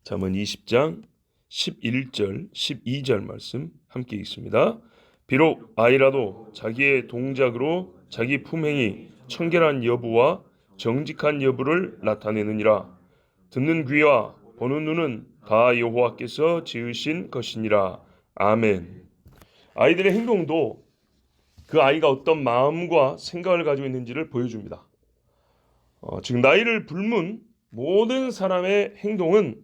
잠언 20장 11절 12절 말씀 함께 읽습니다. 비록 아이라도 자기의 동작으로 자기 품행이 청결한 여부와 정직한 여부를 나타내느니라. 듣는 귀와 보는 눈은 다 여호와께서 지으신 것이니라. 아멘. 아이들의 행동도 그 아이가 어떤 마음과 생각을 가지고 있는지를 보여줍니다. 즉 나이를 불문 모든 사람의 행동은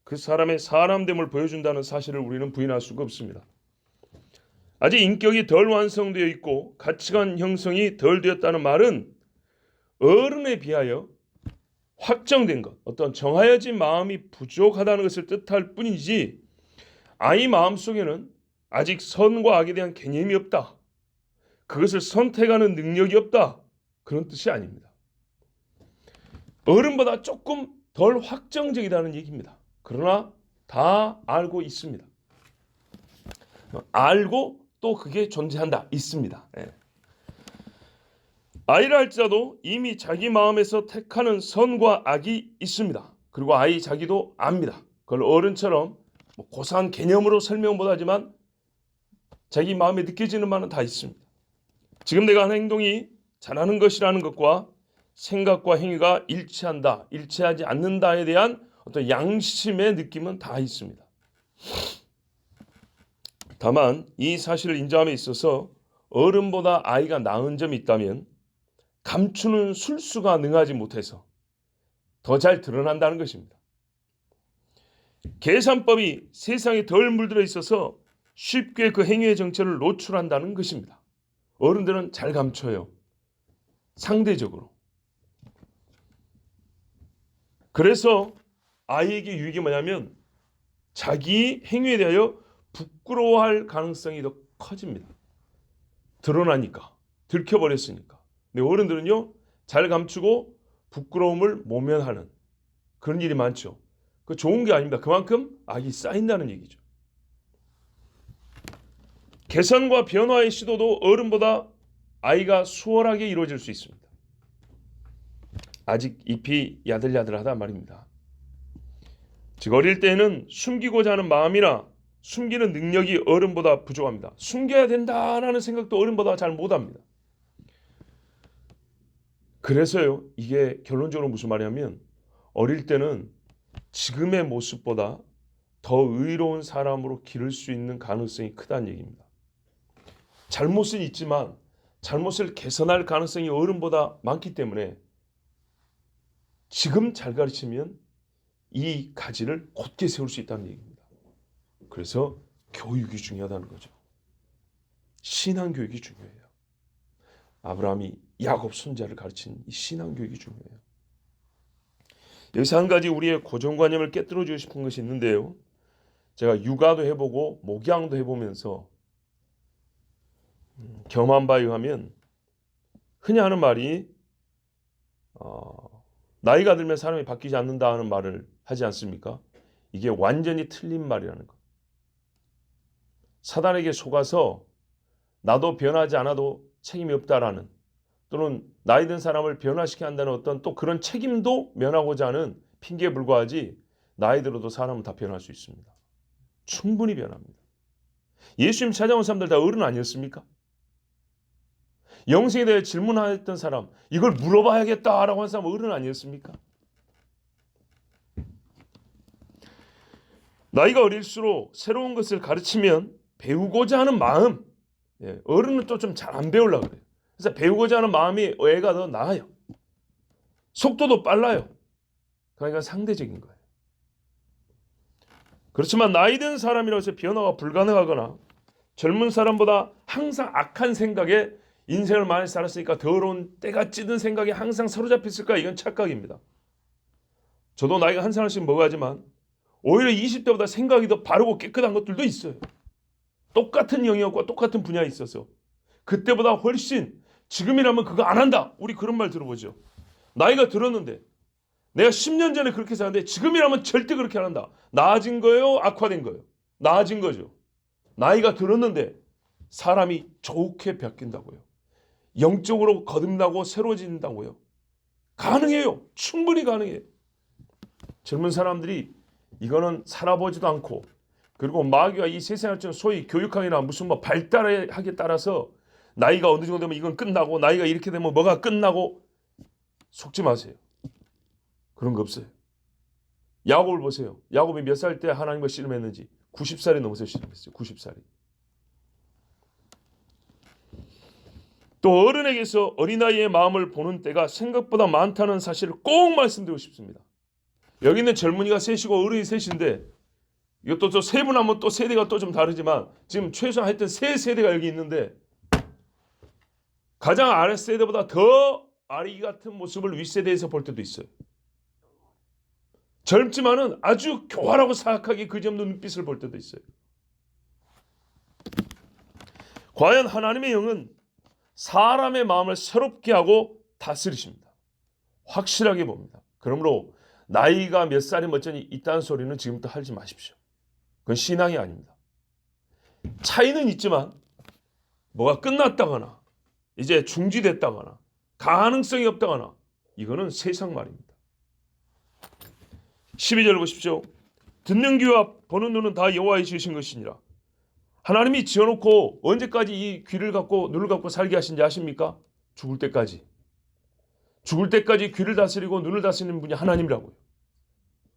그 사람의 사람됨을 보여준다는 사실을 우리는 부인할 수가 없습니다. 아직 인격이 덜 완성되어 있고 가치관 형성이 덜 되었다는 말은 어른에 비하여 확정된 것, 어떤 정하여진 마음이 부족하다는 것을 뜻할 뿐이지 아이 마음속에는 아직 선과 악에 대한 개념이 없다. 그것을 선택하는 능력이 없다. 그런 뜻이 아닙니다. 어른보다 조금 덜 확정적이다는 얘기입니다. 그러나 다 알고 있습니다. 알고 또 그게 존재한다. 있습니다. 아이라 할지라도 이미 자기 마음에서 택하는 선과 악이 있습니다. 그리고 아이 자기도 압니다. 그걸 어른처럼 고상한 개념으로 설명 못하지만 자기 마음에 느껴지는 바는 다 있습니다. 지금 내가 하는 행동이 잘하는 것이라는 것과 생각과 행위가 일치한다, 일치하지 않는다에 대한 어떤 양심의 느낌은 다 있습니다. 다만 이 사실을 인정함에 있어서 어른보다 아이가 나은 점이 있다면 감추는 술수가 능하지 못해서 더 잘 드러난다는 것입니다. 계산법이 세상에 덜 물들어 있어서 쉽게 그 행위의 정체를 노출한다는 것입니다. 어른들은 잘 감춰요. 상대적으로. 그래서 아이에게 유익이 뭐냐면 자기 행위에 대하여 부끄러워할 가능성이 더 커집니다. 드러나니까. 들켜버렸으니까. 근데 어른들은요. 잘 감추고 부끄러움을 모면하는 그런 일이 많죠. 그 좋은 게 아닙니다. 그만큼 악이 쌓인다는 얘기죠. 개선과 변화의 시도도 어른보다 아이가 수월하게 이루어질 수 있습니다. 아직 잎이 야들야들하다 말입니다. 즉 어릴 때는 숨기고자 하는 마음이나 숨기는 능력이 어른보다 부족합니다. 숨겨야 된다라는 생각도 어른보다 잘 못합니다. 그래서요. 이게 결론적으로 무슨 말이냐면 어릴 때는 지금의 모습보다 더 의로운 사람으로 기를 수 있는 가능성이 크다는 얘기입니다. 잘못은 있지만 잘못을 개선할 가능성이 어른보다 많기 때문에 지금 잘 가르치면 이 가지를 곧게 세울 수 있다는 얘기입니다. 그래서 교육이 중요하다는 거죠. 신앙교육이 중요해요. 아브라함이 야곱 손자를 가르친 이 신앙교육이 중요해요. 여기서 한 가지 우리의 고정관념을 깨뜨려 주고 싶은 것이 있는데요. 제가 육아도 해보고 목양도 해보면서 경험한 바에 의하면 흔히 하는 말이 나이가 들면 사람이 바뀌지 않는다는 말을 하지 않습니까? 이게 완전히 틀린 말이라는 것. 사단에게 속아서 나도 변하지 않아도 책임이 없다라는 또는 나이 든 사람을 변화시켜야 한다는 어떤 또 그런 책임도 면하고자 하는 핑계에 불과하지 나이 들어도 사람은 다 변할 수 있습니다. 충분히 변합니다. 예수님 찾아온 사람들 다 어른 아니었습니까? 영생에 대해 질문했던 사람, 이걸 물어봐야겠다라고 한 사람 어른 아니었습니까? 나이가 어릴수록 새로운 것을 가르치면 배우고자 하는 마음, 어른은 또 좀 잘 안 배우려고 그래요. 그래서 배우고자 하는 마음이 애가 더 나아요. 속도도 빨라요. 그러니까 상대적인 거예요. 그렇지만 나이 든 사람이라고 해서 변화가 불가능하거나 젊은 사람보다 항상 악한 생각에 인생을 많이 살았으니까 더러운 때가 찌든 생각에 항상 사로잡혔을까? 이건 착각입니다. 저도 나이가 한 살씩 먹어야지만 오히려 20대보다 생각이 더 바르고 깨끗한 것들도 있어요. 똑같은 영역과 똑같은 분야에 있어서 그때보다 훨씬 지금이라면 그거 안 한다. 우리 그런 말 들어보죠. 나이가 들었는데 내가 10년 전에 그렇게 살았는데 지금이라면 절대 그렇게 안 한다. 나아진 거예요? 악화된 거예요? 나아진 거죠. 나이가 들었는데 사람이 좋게 바뀐다고요. 영적으로 거듭나고 새로워진다고요. 가능해요. 충분히 가능해요. 젊은 사람들이 이거는 살아보지도 않고, 그리고 마귀가 이 세상을 소위 교육학이나 무슨 뭐 발달하기에 따라서 나이가 어느 정도 되면 이건 끝나고, 나이가 이렇게 되면 뭐가 끝나고, 속지 마세요. 그런 거 없어요. 야곱을 보세요. 야곱이 몇 살 때 하나님과 씨름했는지 90살이 넘어서 씨름했어요. 90살이. 또 어른에게서 어린아이의 마음을 보는 때가 생각보다 많다는 사실을 꼭 말씀드리고 싶습니다. 여기 있는 젊은이가 셋이고 어른이 셋인데, 이것도 또 세 분 하면 또 세대가 또 좀 다르지만 지금 최소한 하여튼 세 세대가 여기 있는데, 가장 아래 세대보다 더 아리 같은 모습을 윗세대에서 볼 때도 있어요. 젊지만은 아주 교활하고 사악하게 그지없는 눈빛을 볼 때도 있어요. 과연 하나님의 영은 사람의 마음을 새롭게 하고 다스리십니다. 확실하게 봅니다. 그러므로 나이가 몇 살이 멋전이 있다는 소리는 지금부터 하지 마십시오. 그건 신앙이 아닙니다. 차이는 있지만 뭐가 끝났다거나 이제 중지됐다거나 가능성이 없다거나 이거는 세상 말입니다. 12절 보십시오. 듣는 귀와 보는 눈은 다 여호와의 지으신 것이니라. 하나님이 지어놓고 언제까지 이 귀를 갖고 눈을 갖고 살게 하신지 아십니까? 죽을 때까지. 죽을 때까지 귀를 다스리고 눈을 다스리는 분이 하나님이라고요.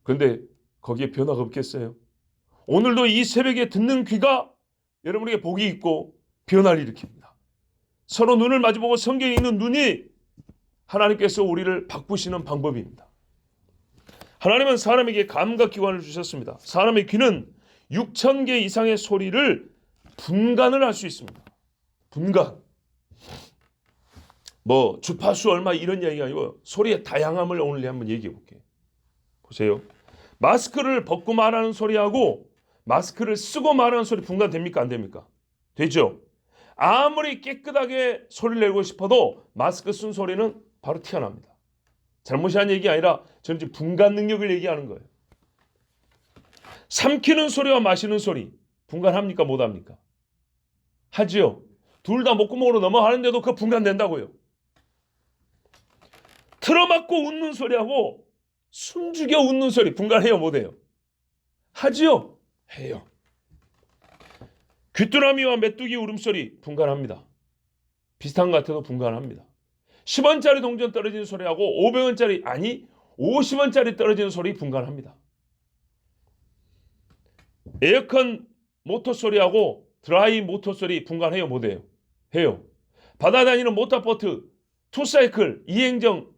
그런데 거기에 변화가 없겠어요? 오늘도 이 새벽에 듣는 귀가 여러분에게 복이 있고 변화를 일으킵니다. 서로 눈을 마주보고 성경에 있는 눈이 하나님께서 우리를 바꾸시는 방법입니다. 하나님은 사람에게 감각기관을 주셨습니다. 사람의 귀는 6,000개 이상의 소리를 분간을 할 수 있습니다. 분간. 뭐 주파수 얼마 이런 이야기가 아니고 소리의 다양함을 오늘 한번 얘기해 볼게요. 보세요. 마스크를 벗고 말하는 소리하고 마스크를 쓰고 말하는 소리 분간됩니까? 안 됩니까? 되죠. 아무리 깨끗하게 소리를 내고 싶어도 마스크 쓴 소리는 바로 튀어납니다. 잘못이 한 얘기 아니라 저는 지금 분간 능력을 얘기하는 거예요. 삼키는 소리와 마시는 소리 분간합니까? 못합니까? 하지요. 둘 다 목구멍으로 넘어가는데도 그거 분간된다고요. 틀어막고 웃는 소리하고 숨죽여 웃는 소리 분간해요? 못해요? 하지요. 해요. 귀뚜라미와 메뚜기 울음소리 분간합니다. 비슷한 것 같아도 분간합니다. 10원짜리 동전 떨어지는 소리하고 500원짜리 아니 50원짜리 떨어지는 소리 분간합니다. 에어컨 모터 소리하고 드라이 모터 소리 분간해요? 못해요? 해요. 바다 다니는 모터보트 투사이클 이행정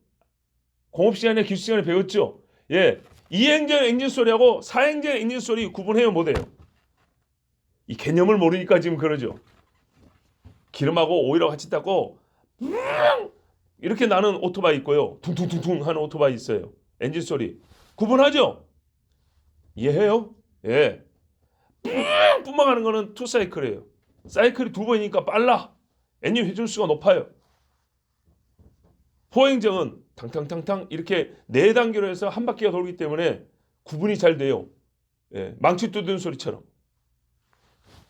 공업시간에 기술시간에 배웠죠? 예, 이행정 엔진 소리하고 사행정 엔진 소리 구분해요? 못해요? 이 개념을 모르니까 지금 그러죠. 기름하고 오일하고 같이 닦고 이렇게 나는 오토바이 있고요. 퉁퉁퉁퉁 하는 오토바이 있어요. 엔진 소리 구분하죠? 이해해요? 예. 뿜어가는 거는 투사이클이에요. 사이클이 두 번이니까 빨라. 엔진 회전수가 높아요. 포행정은 탕탕탕탕 이렇게 네 단계로 해서 한 바퀴가 돌기 때문에 구분이 잘 돼요. 예. 망치 두드는 소리처럼.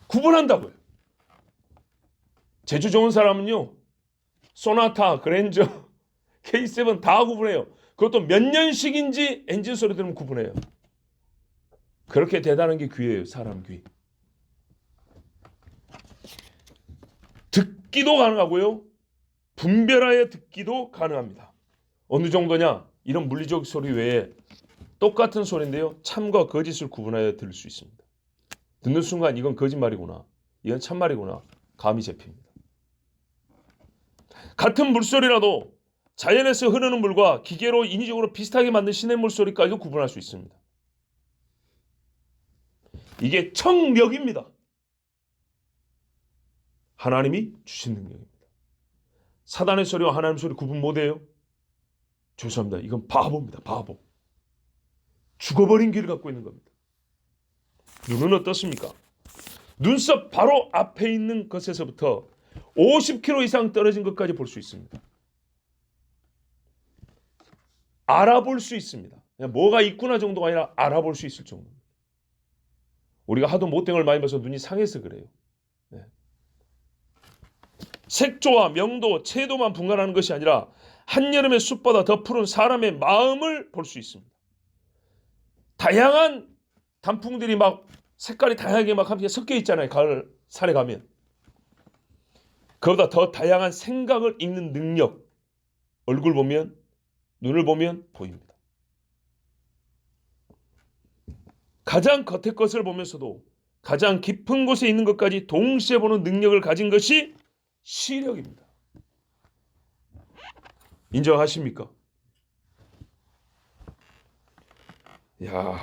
구분한다고요. 재주 좋은 사람은요. 소나타, 그랜저, K7 다 구분해요. 그것도 몇 년식인지 엔진 소리 들으면 구분해요. 그렇게 대단한 게 귀예요. 사람 귀. 듣기도 가능하고요. 분별하여 듣기도 가능합니다. 어느 정도냐? 이런 물리적 소리 외에 똑같은 소리인데요. 참과 거짓을 구분하여 들을 수 있습니다. 듣는 순간 이건 거짓말이구나. 이건 참말이구나. 감이 잡힙니다. 같은 물소리라도 자연에서 흐르는 물과 기계로 인위적으로 비슷하게 만든 시냇물 소리까지도 구분할 수 있습니다. 이게 청력입니다. 하나님이 주신 능력입니다. 사단의 소리와 하나님의 소리 구분 못해요? 죄송합니다. 이건 바보입니다. 바보. 죽어버린 귀를 갖고 있는 겁니다. 눈은 어떻습니까? 눈썹 바로 앞에 있는 것에서부터 50km 이상 떨어진 것까지 볼 수 있습니다. 알아볼 수 있습니다. 그냥 뭐가 있구나 정도가 아니라 알아볼 수 있을 정도입니다. 우리가 하도 못된 걸 많이 봐서 눈이 상해서 그래요. 네. 색조와 명도, 채도만 분간하는 것이 아니라 한여름의 숲보다 더 푸른 사람의 마음을 볼 수 있습니다. 다양한 단풍들이 막 색깔이 다양하게 막 함께 섞여 있잖아요. 가을 산에 가면. 그보다 더 다양한 생각을 읽는 능력, 얼굴 보면, 눈을 보면 보입니다. 가장 겉의 것을 보면서도 가장 깊은 곳에 있는 것까지 동시에 보는 능력을 가진 것이 시력입니다. 인정하십니까? 야,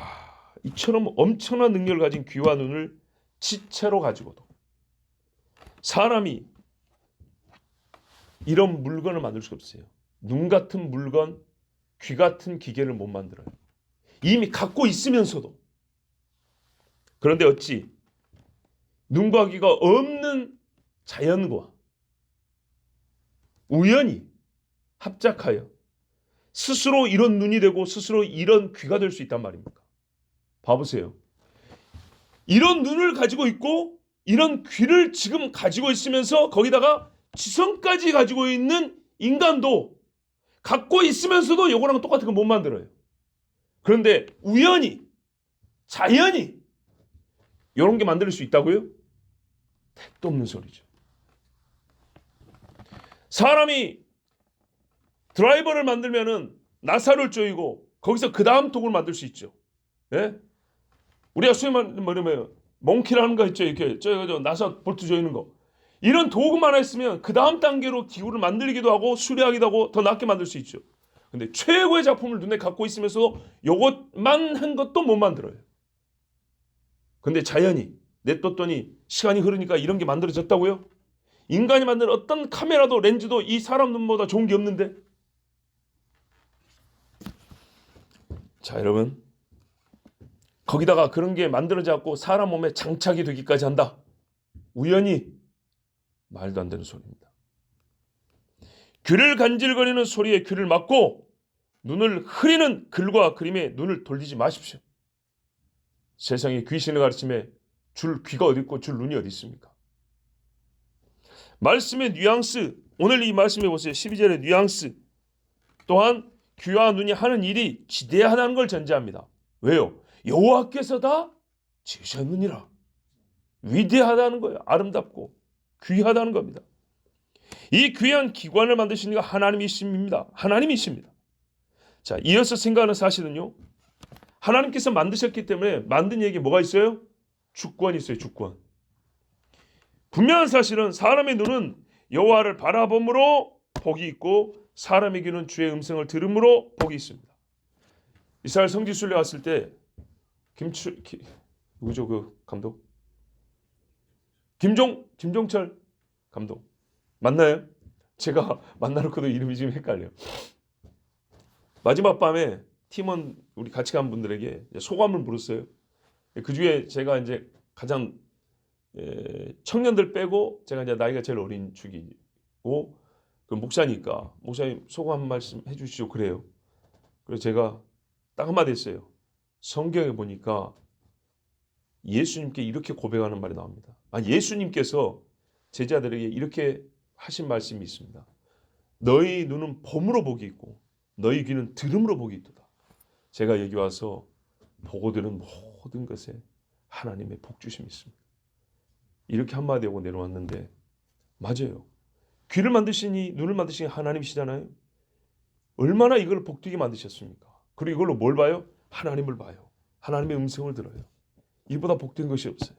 이처럼 엄청난 능력을 가진 귀와 눈을 지체로 가지고도 사람이 이런 물건을 만들 수가 없어요. 눈 같은 물건, 귀 같은 기계를 못 만들어요. 이미 갖고 있으면서도. 그런데 어찌 눈과 귀가 없는 자연과 우연히 합작하여 스스로 이런 눈이 되고 스스로 이런 귀가 될 수 있단 말입니까? 봐보세요. 이런 눈을 가지고 있고 이런 귀를 지금 가지고 있으면서 거기다가 지성까지 가지고 있는 인간도 갖고 있으면서도 요거랑 똑같은 거 못 만들어요. 그런데 우연히 자연이 이런 게 만들 수 있다고요? 택도 없는 소리죠. 사람이 드라이버를 만들면은 나사를 조이고 거기서 그 다음 도구를 만들 수 있죠. 예? 우리가 소위 말하면 몽키라는 거 있죠. 이렇게 저 나사 볼트 조이는 거. 이런 도구만 있으면 그 다음 단계로 기구를 만들기도 하고 수리하기도 하고 더 낫게 만들 수 있죠. 근데 최고의 작품을 눈에 갖고 있으면서도 요것만 한 것도 못 만들어요. 근데 자연이 냅뒀더니 시간이 흐르니까 이런 게 만들어졌다고요? 인간이 만든 어떤 카메라도 렌즈도 이 사람 눈보다 좋은 게 없는데. 자, 여러분, 거기다가 그런 게 만들어졌고 사람 몸에 장착이 되기까지 한다. 우연히 말도 안 되는 소리입니다. 귀를 간질거리는 소리에 귀를 막고 눈을 흐리는 글과 그림에 눈을 돌리지 마십시오. 세상에 귀신을 가르침에 줄 귀가 어디 있고 줄 눈이 어디 있습니까? 말씀의 뉘앙스, 오늘 이 말씀해 보세요. 12절의 뉘앙스. 또한 귀와 눈이 하는 일이 지대하다는 걸 전제합니다. 왜요? 여호와께서 다 지으셨느니라. 위대하다는 거예요. 아름답고 귀하다는 겁니다. 이 귀한 기관을 만드신 이가 하나님이십니다. 하나님이십니다. 자, 이어서 생각하는 사실은요. 하나님께서 만드셨기 때문에 만든 얘기에 뭐가 있어요? 주권이 있어요. 주권. 분명한 사실은 사람의 눈은 여호와를 바라봄으로 복이 있고 사람의 귀는 주의 음성을 들음으로 복이 있습니다. 이스라엘 성지순례 갔을 때 누구죠 그 감독? 김종철 감독 맞나요? 제가 만나놓고도 이름이 지금 헷갈려요. 마지막 밤에 팀원 우리 같이 간 분들에게 소감을 물었어요. 그 중에 제가 이제 가장 청년들 빼고 제가 이제 나이가 제일 어린 축이고 그 목사니까 목사님 소감 한 말씀 해주시죠. 그래요. 그래서 제가 딱 한마디 했어요. 성경에 보니까 예수님께 이렇게 고백하는 말이 나옵니다. 예수님께서 제자들에게 이렇게 하신 말씀이 있습니다. 너희 눈은 봄으로 복이 있고 너희 귀는 들음으로 복이 있도다. 제가 여기 와서 보고 들은 모든 것에 하나님의 복주심이 있습니다. 이렇게 한마디 하고 내려왔는데 맞아요. 귀를 만드시니 눈을 만드시니 하나님이시잖아요. 얼마나 이걸 복되게 만드셨습니까? 그리고 이걸로 뭘 봐요? 하나님을 봐요. 하나님의 음성을 들어요. 이보다 복된 것이 없어요.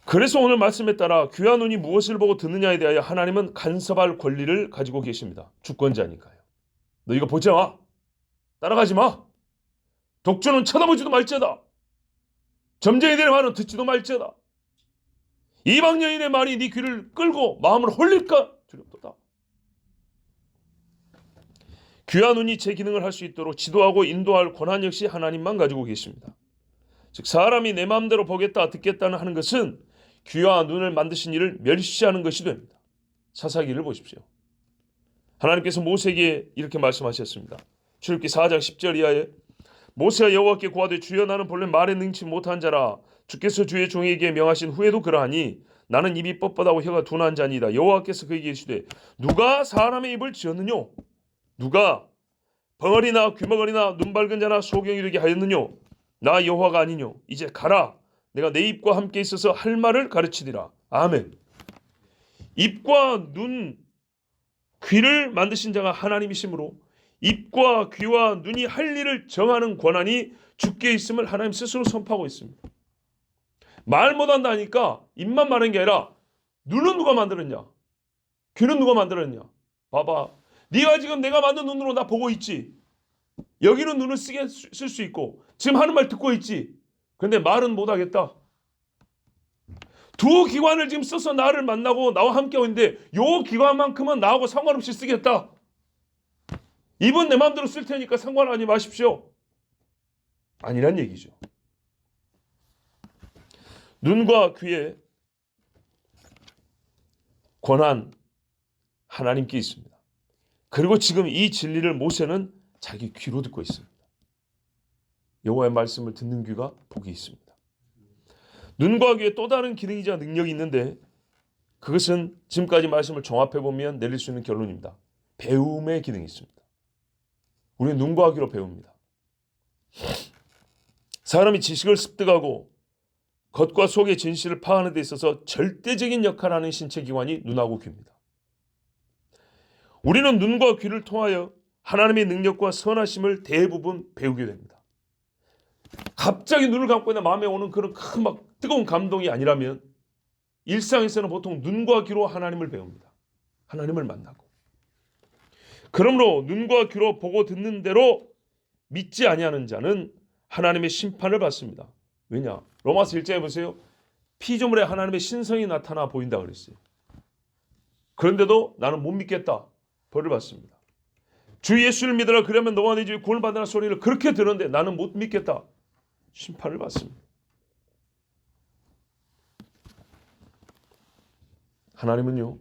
그래서 오늘 말씀에 따라 귀와 눈이 무엇을 보고 듣느냐에 대하여 하나님은 간섭할 권리를 가지고 계십니다. 주권자니까요. 너 이거 보지 마. 따라가지 마. 독주는 쳐다보지도 말지어다. 점쟁이들의 말은 듣지도 말지어다. 이방 여인의 말이 네 귀를 끌고 마음을 홀릴까 두렵도다. 귀와 눈이 제 기능을 할 수 있도록 지도하고 인도할 권한 역시 하나님만 가지고 계십니다. 즉 사람이 내 마음대로 보겠다 듣겠다는 하는 것은 귀와 눈을 만드신 이를 멸시하는 것이 됩니다. 사사기를 보십시오. 하나님께서 모세에게 이렇게 말씀하셨습니다. 출애굽기 4장 10절 이하에 모세가 여호와께 고하되 주여 나는 본래 말에 능치 못한 자라 주께서 주의 종에게 명하신 후에도 그러하니 나는 입이 뻣뻣하고 혀가 둔한 자니이다. 여호와께서 그에게 이르시되 누가 사람의 입을 지었느뇨? 누가 벙어리나 귀머거리나 눈 밝은 자나 소경이 되게 하였느뇨. 나 여호와가 아니뇨. 이제 가라. 내가 내 입과 함께 있어서 할 말을 가르치리라. 아멘. 입과 눈, 귀를 만드신 자가 하나님이시므로 입과 귀와 눈이 할 일을 정하는 권한이 주께 있음을 하나님 스스로 선포하고 있습니다. 말 못한다니까 입만 마른 게 아니라 눈은 누가 만들었냐? 귀는 누가 만들었냐? 봐봐. 네가 지금 내가 만든 눈으로 나 보고 있지. 여기는 눈을 쓸 수 있고 지금 하는 말 듣고 있지. 근데 말은 못하겠다. 두 기관을 지금 써서 나를 만나고 나와 함께하고 있는데 요 기관만큼은 나하고 상관없이 쓰겠다. 입은 내 마음대로 쓸 테니까 상관하지 마십시오. 아니란 얘기죠. 눈과 귀의 권한 하나님께 있습니다. 그리고 지금 이 진리를 모세는 자기 귀로 듣고 있습니다. 여호와의 말씀을 듣는 귀가 복이 있습니다. 눈과 귀에 또 다른 기능이자 능력이 있는데 그것은 지금까지 말씀을 종합해보면 내릴 수 있는 결론입니다. 배움의 기능이 있습니다. 우리는 눈과 귀로 배웁니다. 사람이 지식을 습득하고 겉과 속의 진실을 파악하는 데 있어서 절대적인 역할을 하는 신체 기관이 눈하고 귀입니다. 우리는 눈과 귀를 통하여 하나님의 능력과 선하심을 대부분 배우게 됩니다. 갑자기 눈을 감고 있는 마음에 오는 그런 큰 막 뜨거운 감동이 아니라면 일상에서는 보통 눈과 귀로 하나님을 배웁니다. 하나님을 만나고. 그러므로 눈과 귀로 보고 듣는 대로 믿지 아니하는 자는 하나님의 심판을 받습니다. 왜냐? 로마서 1장에 보세요. 피조물에 하나님의 신성이 나타나 보인다 그랬어요. 그런데도 나는 못 믿겠다. 벌을 받습니다. 주 예수를 믿으라 그러면 너와 네 집이 구원을 받으라 소리를 그렇게 들었는데 나는 못 믿겠다. 심판을 받습니다. 하나님은요.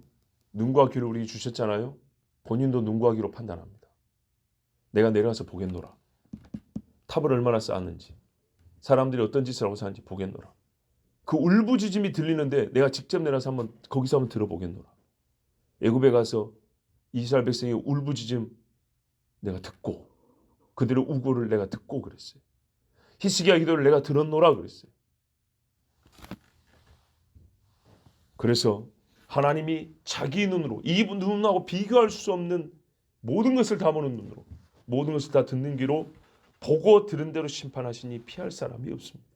눈과 귀를 우리에게 주셨잖아요. 본인도 눈과 귀로 판단합니다. 내가 내려가서 보겠노라. 탑을 얼마나 쌓았는지 사람들이 어떤 짓을 하고 사는지 보겠노라. 그 울부짖음이 들리는데 내가 직접 내려서 거기서 한번 들어보겠노라. 애굽에 가서 이스라엘 백성의 울부짖음 내가 듣고 그들의 우고를 내가 듣고 그랬어요. 히스기야 기도를 내가 들었노라 그랬어요. 그래서 하나님이 자기 눈으로 이 눈하고 비교할 수 없는 모든 것을 다 보는 눈으로 모든 것을 다 듣는 귀로 보고 들은 대로 심판하시니 피할 사람이 없습니다.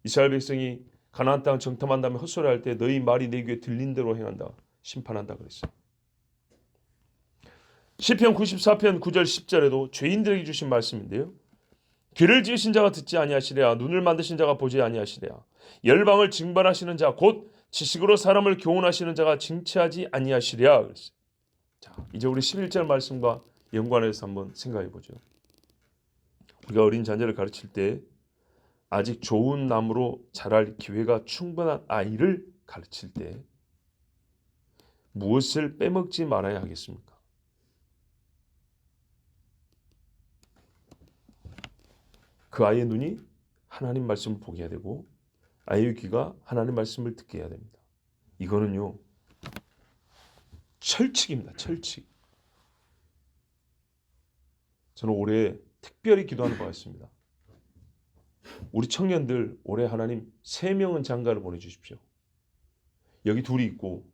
이스라엘 백성이 가나안 땅 정탐한 다음에 헛소리할 때 너희 말이 내 귀에 들린 대로 행한다. 심판한다 그랬어요. 시편 94편 9절 10절에도 죄인들에게 주신 말씀인데요. 귀를 지으신 자가 듣지 아니하시랴 눈을 만드신 자가 보지 아니하시랴 열방을 징벌하시는 자 곧 지식으로 사람을 교훈하시는 자가 징체하지 아니하시랴 그랬어요. 자, 이제 우리 11절 말씀과 연관해서 한번 생각해 보죠. 우리가 어린 자녀를 가르칠 때 아직 좋은 나무로 자랄 기회가 충분한 아이를 가르칠 때 무엇을 빼먹지 말아야 하겠습니까? 그 아이의 눈이 하나님 말씀을 보게 해야 되고 아이의 귀가 하나님 말씀을 듣게 해야 됩니다. 이거는요. 철칙입니다. 철칙. 저는 올해 특별히 기도하는 바가 있습니다. 우리 청년들 올해 하나님 3명은 장가를 보내주십시오. 여기 둘이 있고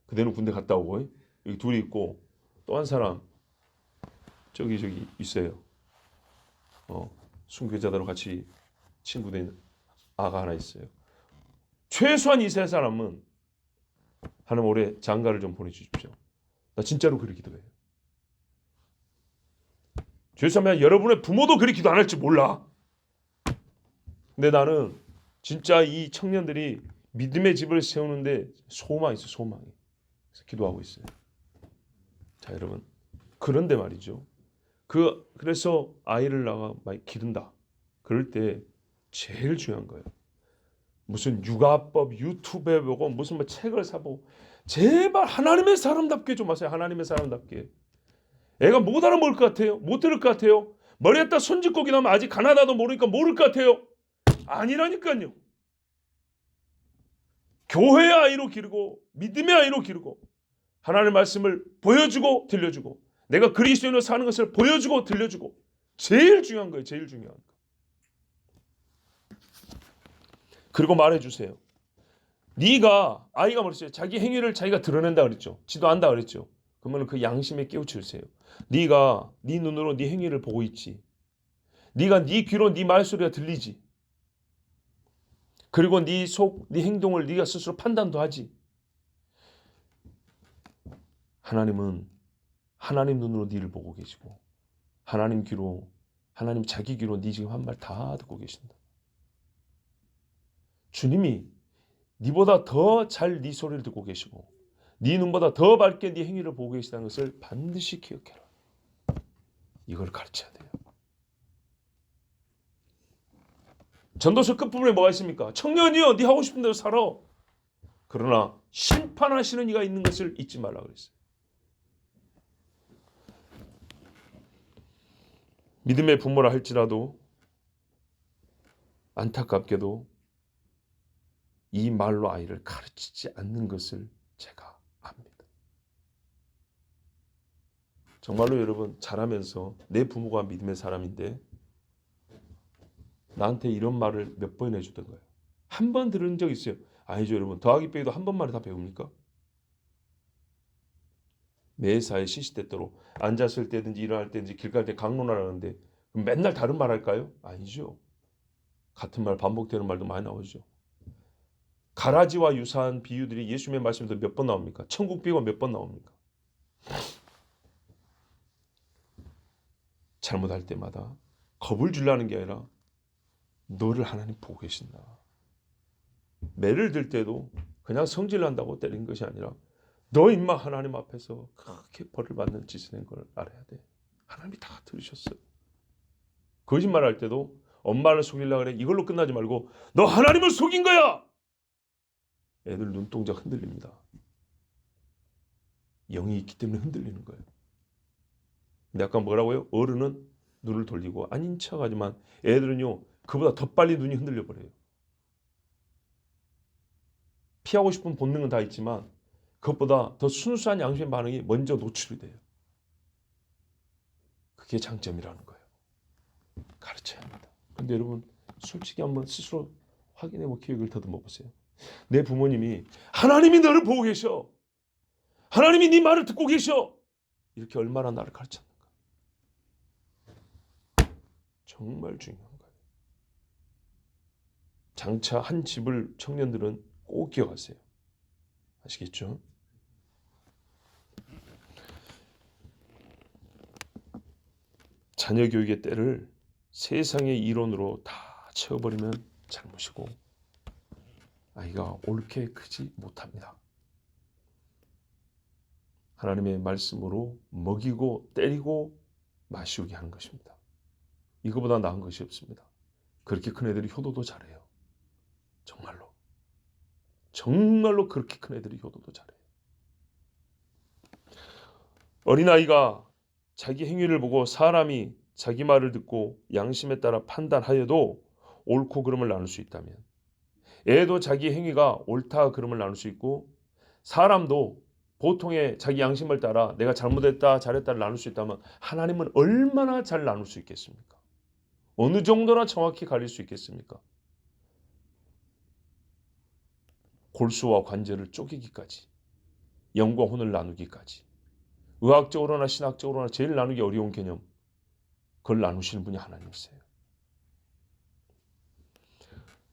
그대는 군대 갔다 오고 여기 둘이 있고 또 한 사람 저기 있어요. 순교자들하고 같이 친구된 아가 하나 있어요. 최소한 이 3사람은 하나님 올해 장가를 좀 보내주십시오. 나 진짜로 그렇게 기도해요. 죄송하면 여러분의 부모도 그렇게 기도 안 할지 몰라. 근데 나는 진짜 이 청년들이 믿음의 집을 세우는데 소망이 있어요. 소망이. 그래서 기도하고 있어요. 자 여러분 그런데 말이죠. 그래서 아이를 낳아 기른다. 그럴 때 제일 중요한 거예요. 무슨 육아법 유튜브에 보고 무슨 책을 사보고 제발 하나님의 사람답게 좀 하세요. 하나님의 사람답게. 애가 못 알아먹을 것 같아요? 못 들을 것 같아요? 머리에다 손짓곡이 나면 아직 가나다도 모르니까 모를 것 같아요? 아니라니까요. 교회의 아이로 기르고 믿음의 아이로 기르고 하나님의 말씀을 보여주고 들려주고 내가 그리스도인으로 사는 것을 보여주고 들려주고, 제일 중요한 거예요. 제일 중요한 거. 그리고 말해주세요. 네가 아이가 뭐랬어요? 자기 행위를 자기가 드러낸다 그랬죠. 지도 안다 그랬죠. 그러면 그 양심에 깨우치세요. 네가 네 눈으로 네 행위를 보고 있지. 네가 네 귀로 네 말소리가 들리지. 그리고 네 속, 네 행동을 네가 스스로 판단도 하지. 하나님은 하나님 눈으로 네를 보고 계시고, 하나님 귀로, 하나님 자기 귀로 네 지금 한 말 다 듣고 계신다. 주님이 네보다 더 잘 네 소리를 듣고 계시고, 네 눈보다 더 밝게 네 행위를 보고 계시다는 것을 반드시 기억해라. 이걸 가르쳐야 돼요. 전도서 끝부분에 뭐가 있습니까? 청년이여, 네 하고 싶은 대로 살아. 그러나 심판하시는 이가 있는 것을 잊지 말라 그랬어요. 믿음의 부모라 할지라도 안타깝게도 이 말로 아이를 가르치지 않는 것을 제가 압니다. 정말로 여러분, 자라면서 내 부모가 믿음의 사람인데 나한테 이런 말을 몇 번 해주던 거예요. 한 번 들은 적 있어요. 아니죠 여러분. 더하기 빼기도 한 번만에 다 배웁니까? 매사에 시시때때로 앉았을 때든지 일어날 때든지 길 갈 때 강론하라는데 맨날 다른 말 할까요? 아니죠. 같은 말 반복되는 말도 많이 나오죠. 가라지와 유사한 비유들이 예수님의 말씀에서 몇 번 나옵니까? 천국 비유가 몇 번 나옵니까? 잘못할 때마다 겁을 주려는 게 아니라 너를 하나님 보고 계신다. 매를 들 때도 그냥 성질난다고 때린 것이 아니라 너 임마 하나님 앞에서 그렇게 벌을 받는 짓을 한 걸 알아야 돼. 하나님이 다 들으셨어요. 거짓말할 때도 엄마를 속이려고 그래. 이걸로 끝나지 말고 너 하나님을 속인 거야. 애들 눈동자 흔들립니다. 영이 있기 때문에 흔들리는 거예요. 근데 아까 뭐라고요? 어른은 눈을 돌리고 아닌 척하지만 애들은요 그보다 더 빨리 눈이 흔들려 버려요. 피하고 싶은 본능은 다 있지만 그것보다 더 순수한 양심의 반응이 먼저 노출이 돼요. 그게 장점이라는 거예요. 가르쳐야 합니다. 근데 여러분 솔직히 한번 스스로 확인해보고 기억을 더듬어 보세요. 내 부모님이 하나님이 너를 보고 계셔. 하나님이 네 말을 듣고 계셔. 이렇게 얼마나 나를 가르쳤는가. 정말 중요한 거예요. 장차 한 집을 청년들은 꼭 기억하세요. 아시겠죠? 자녀 교육의 때를 세상의 이론으로 다 채워버리면 잘못이고 아이가 옳게 크지 못합니다. 하나님의 말씀으로 먹이고 때리고 마시우게 하는 것입니다. 이거보다 나은 것이 없습니다. 그렇게 큰 애들이 효도도 잘해요. 정말로. 정말로 그렇게 큰 애들이 효도도 잘해요. 어린아이가 자기 행위를 보고 사람이 자기 말을 듣고 양심에 따라 판단하여도 옳고 그름을 나눌 수 있다면 애도 자기 행위가 옳다 그름을 나눌 수 있고 사람도 보통의 자기 양심을 따라 내가 잘못했다 잘했다를 나눌 수 있다면 하나님은 얼마나 잘 나눌 수 있겠습니까? 어느 정도나 정확히 가릴 수 있겠습니까? 골수와 관절을 쪼개기까지 영과 혼을 나누기까지 의학적으로나 신학적으로나 제일 나누기 어려운 개념 그걸 나누시는 분이 하나님이세요.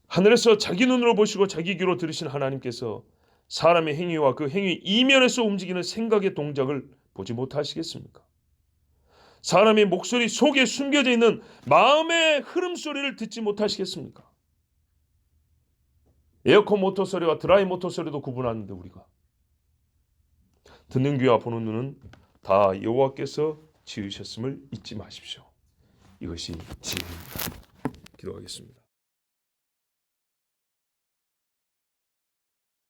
하늘에서 자기 눈으로 보시고 자기 귀로 들으신 하나님께서 사람의 행위와 그 행위 이면에서 움직이는 생각의 동작을 보지 못하시겠습니까? 사람의 목소리 속에 숨겨져 있는 마음의 흐름 소리를 듣지 못하시겠습니까? 에어컨 모터 소리와 드라이 모터 소리도 구분하는데 우리가 듣는 귀와 보는 눈은 다 여호와께서 지으셨음을 잊지 마십시오. 이것이 지혜입니다. 기도하겠습니다.